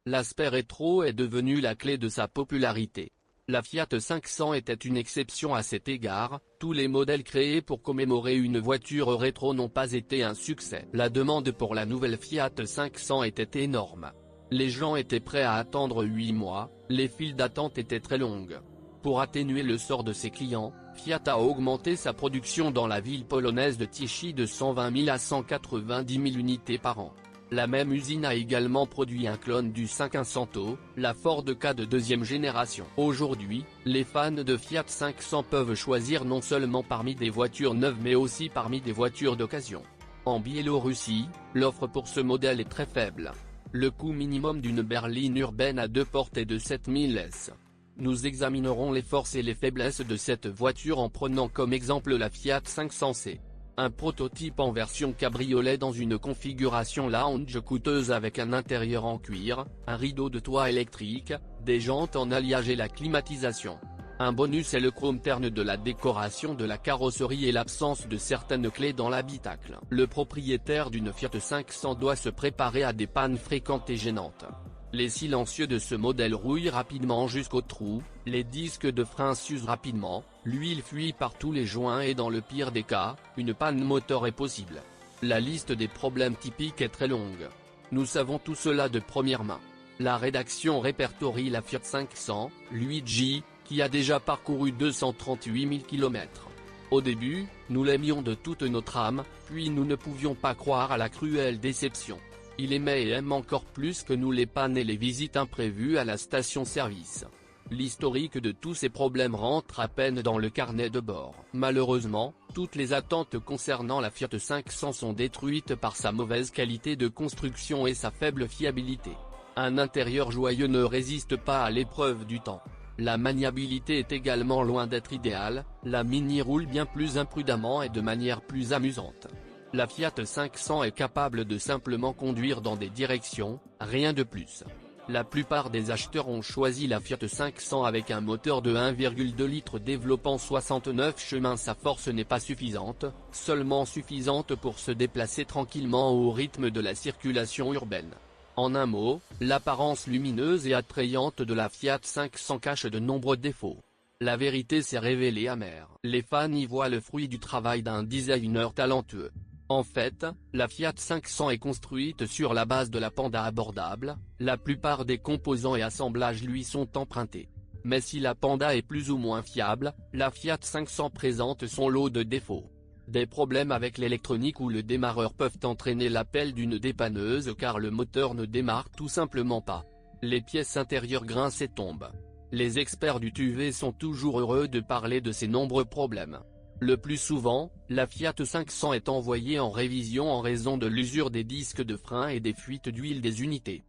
L'aspect rétro est devenu la clé de sa popularité. La Fiat 500 était une exception à cet égard, tous les modèles créés pour commémorer une voiture rétro n'ont pas été un succès. La demande pour la nouvelle Fiat 500 était énorme. Les gens étaient prêts à attendre 8 mois, les files d'attente étaient très longues. Pour atténuer le sort de ses clients, Fiat a augmenté sa production dans la ville polonaise de Tychy de 120 000 à 190 000 unités par an. La même usine a également produit un clone du 500, la Ford Ka de deuxième génération. Aujourd'hui, les fans de Fiat 500 peuvent choisir non seulement parmi des voitures neuves mais aussi parmi des voitures d'occasion. En Biélorussie, l'offre pour ce modèle est très faible. Le coût minimum d'une berline urbaine à 2 portes est de 7 000 €. Nous examinerons les forces et les faiblesses de cette voiture en prenant comme exemple la Fiat 500C. Un prototype en version cabriolet dans une configuration lounge coûteuse avec un intérieur en cuir, un rideau de toit électrique, des jantes en alliage et la climatisation. Un bonus est le chrome terne de la décoration de la carrosserie et l'absence de certaines clés dans l'habitacle. Le propriétaire d'une Fiat 500 doit se préparer à des pannes fréquentes et gênantes. Les silencieux de ce modèle rouillent rapidement jusqu'au trou, les disques de frein s'usent rapidement, l'huile fuit par tous les joints et dans le pire des cas, une panne moteur est possible. La liste des problèmes typiques est très longue. Nous savons tout cela de première main. La rédaction répertorie la Fiat 500, Luigi, qui a déjà parcouru 238 000 km. Au début, nous l'aimions de toute notre âme, puis nous ne pouvions pas croire à la cruelle déception. Il aimait et aime encore plus que nous les pannes et les visites imprévues à la station-service. L'historique de tous ces problèmes rentre à peine dans le carnet de bord. Malheureusement, toutes les attentes concernant la Fiat 500 sont détruites par sa mauvaise qualité de construction et sa faible fiabilité. Un intérieur joyeux ne résiste pas à l'épreuve du temps. La maniabilité est également loin d'être idéale, la Mini roule bien plus imprudemment et de manière plus amusante. La Fiat 500 est capable de simplement conduire dans des directions, rien de plus. La plupart des acheteurs ont choisi la Fiat 500 avec un moteur de 1,2 litres développant 69 chemins. Sa force n'est pas suffisante, seulement suffisante pour se déplacer tranquillement au rythme de la circulation urbaine. En un mot, l'apparence lumineuse et attrayante de la Fiat 500 cache de nombreux défauts. La vérité s'est révélée amère. Les fans y voient le fruit du travail d'un designer talentueux. En fait, la Fiat 500 est construite sur la base de la Panda abordable, la plupart des composants et assemblages lui sont empruntés. Mais si la Panda est plus ou moins fiable, la Fiat 500 présente son lot de défauts. Des problèmes avec l'électronique ou le démarreur peuvent entraîner l'appel d'une dépanneuse car le moteur ne démarre tout simplement pas. Les pièces intérieures grincent et tombent. Les experts du TÜV sont toujours heureux de parler de ces nombreux problèmes. Le plus souvent, la Fiat 500 est envoyée en révision en raison de l'usure des disques de frein et des fuites d'huile des unités.